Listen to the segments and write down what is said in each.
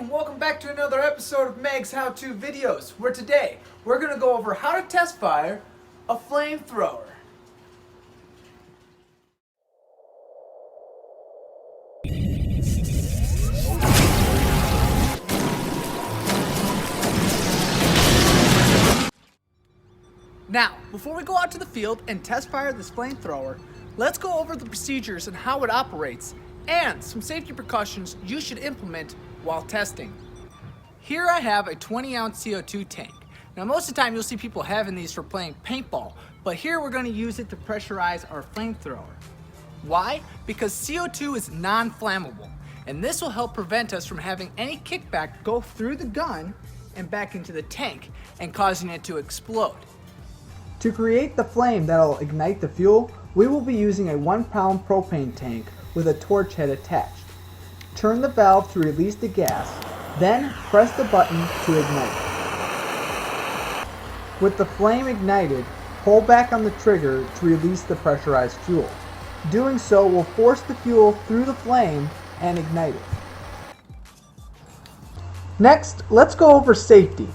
and welcome back to another episode of Meg's How-To Videos, where today we're going to go over how to test fire a flamethrower. Now, before we go out to the field and test fire this flamethrower, let's go over the procedures and how it operates, and some safety precautions you should implement while testing. Here I have a 20-ounce CO2 tank. Now most of the time you'll see people having these for playing paintball, but here we're going to use it to pressurize our flamethrower. Why? Because CO2 is non-flammable, and this will help prevent us from having any kickback go through the gun and back into the tank and causing it to explode. To create the flame that'll ignite the fuel, we will be using a 1-pound propane tank with a torch head attached. Turn the valve to release the gas, then press the button to ignite. With the flame ignited, pull back on the trigger to release the pressurized fuel. Doing so will force the fuel through the flame and ignite it. Next, let's go over safety.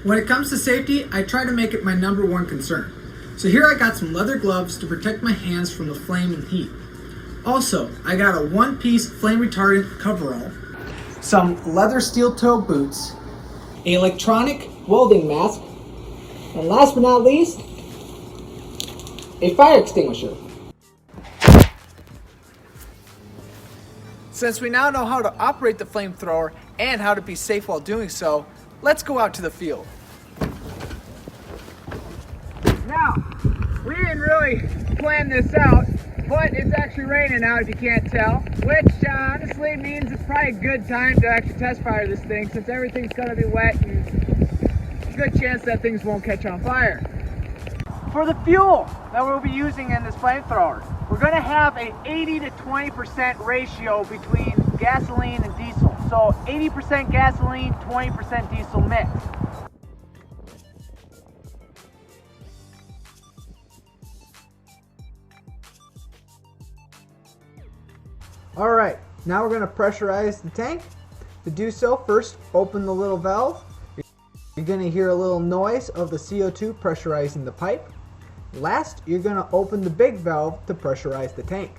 When it comes to safety, I try to make it my number one concern. So here I got some leather gloves to protect my hands from the flame and heat. Also, I got a one-piece flame retardant coverall, some leather steel toe boots, an electronic welding mask, and last but not least, a fire extinguisher. Since we now know how to operate the flamethrower and how to be safe while doing so, let's go out to the field. Now, we didn't really plan this out, but it's actually raining out if you can't tell, which honestly means it's probably a good time to actually test fire this thing since everything's going to be wet and a good chance that things won't catch on fire. For the fuel that we'll be using in this flamethrower, we're going to have a 80 to 20% ratio between gasoline and diesel. So 80% gasoline, 20% diesel mix. Alright, now we're going to pressurize the tank. To do so, first open the little valve. You're going to hear a little noise of the CO2 pressurizing the pipe. Last, you're going to open the big valve to pressurize the tank.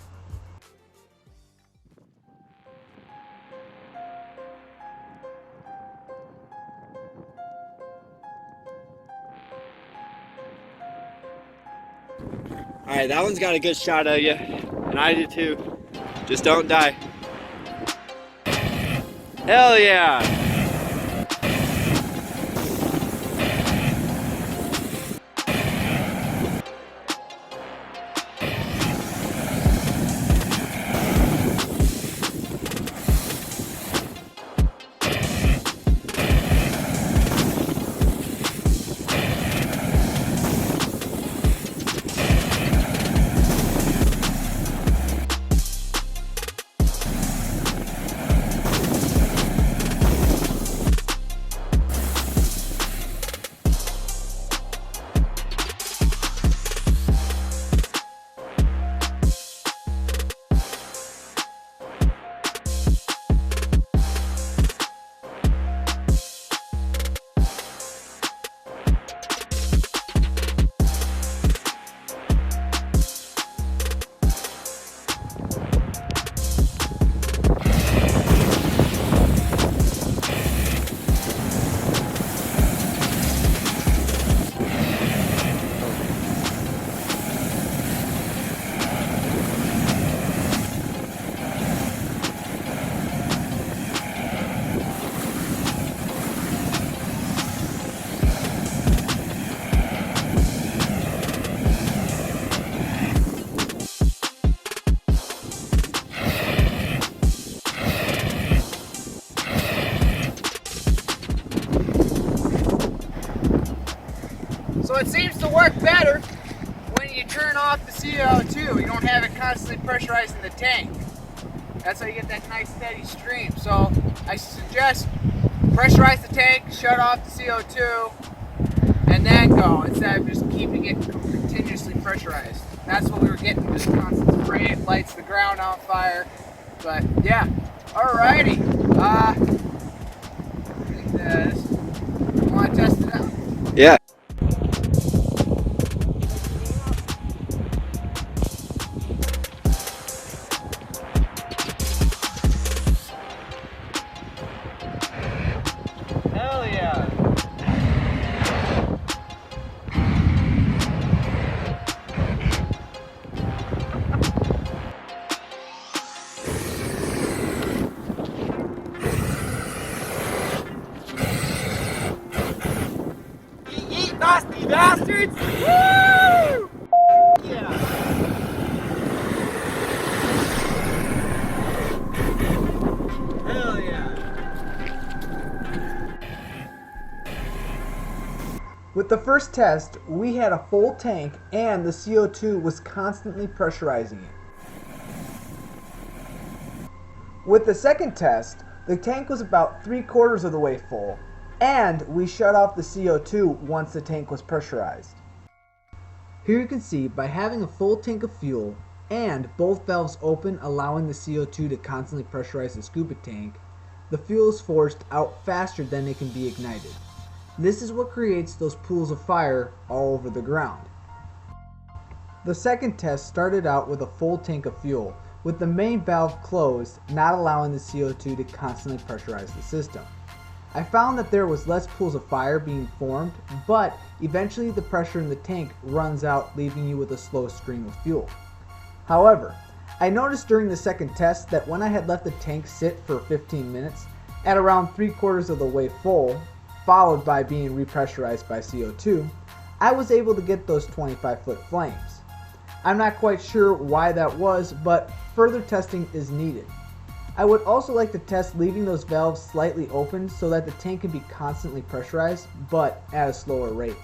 Alright, that one's got a good shot of you, and I do too. Just don't die. Hell yeah! So it seems to work better when you turn off the CO2. You don't have it constantly pressurizing the tank. That's how you get that nice steady stream. So I suggest pressurize the tank, shut off the CO2, and then go instead of just keeping it continuously pressurized. That's what we were getting, just constant spray. It lights the ground on fire. But yeah, alrighty. dudes! Woo! Yeah. Hell yeah. With the first test, we had a full tank and the CO2 was constantly pressurizing it. With the second test, the tank was about 3/4 of the way full, and we shut off the CO2 once the tank was pressurized. Here you can see, by having a full tank of fuel and both valves open allowing the CO2 to constantly pressurize the scuba tank, the fuel is forced out faster than it can be ignited. This is what creates those pools of fire all over the ground. The second test started out with a full tank of fuel, with the main valve closed, not allowing the CO2 to constantly pressurize the system. I found that there was less pools of fire being formed, but eventually the pressure in the tank runs out, leaving you with a slow stream of fuel. However, I noticed during the second test that when I had let the tank sit for 15 minutes, at around 3/4 of the way full, followed by being repressurized by CO2, I was able to get those 25-foot flames. I'm not quite sure why that was, but further testing is needed. I would also like to test leaving those valves slightly open so that the tank can be constantly pressurized, but at a slower rate.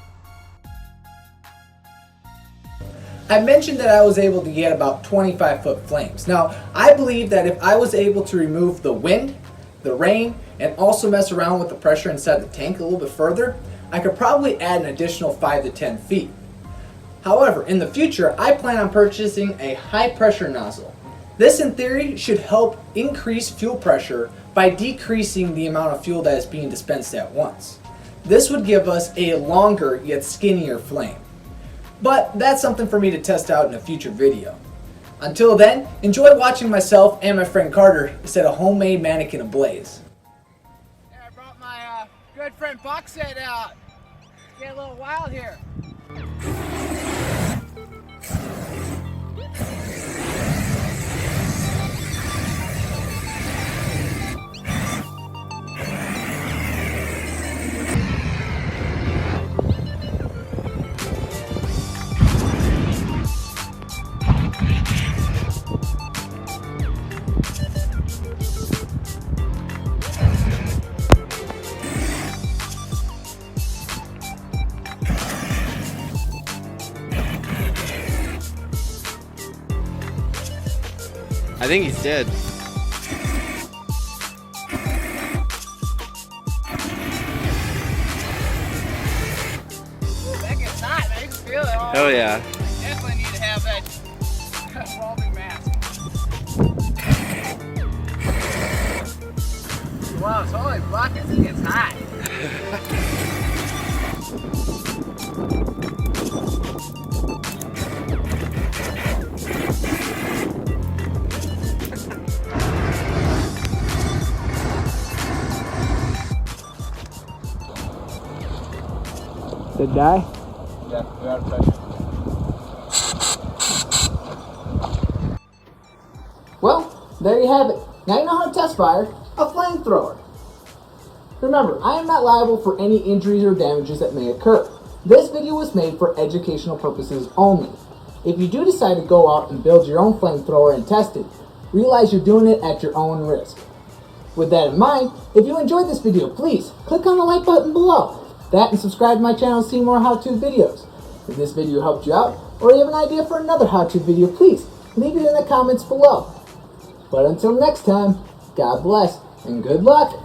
I mentioned that I was able to get about 25-foot flames. Now, I believe that if I was able to remove the wind, the rain, and also mess around with the pressure inside the tank a little bit further, I could probably add an additional 5 to 10 feet. However, in the future, I plan on purchasing a high pressure nozzle. This in theory should help increase fuel pressure by decreasing the amount of fuel that is being dispensed at once. This would give us a longer yet skinnier flame. But that's something for me to test out in a future video. Until then, enjoy watching myself and my friend Carter set a homemade mannequin ablaze. Yeah, I brought my good friend Buckset out. Get a little wild here. I think he's dead. That gets hot, man. You can feel it. Hell yeah. Definitely need to have that welding mask. Wow, it's holy buckets. It gets hot. Did it die? Yeah, we're out of pressure. Well, there you have it. Now you know how to test fire a flamethrower. Remember, I am not liable for any injuries or damages that may occur. This video was made for educational purposes only. If you do decide to go out and build your own flamethrower and test it, realize you're doing it at your own risk. With that in mind, if you enjoyed this video, please click on the like button below. That and subscribe to my channel to see more how-to videos. If this video helped you out, or you have an idea for another how-to video, please leave it in the comments below. But until next time, God bless and good luck.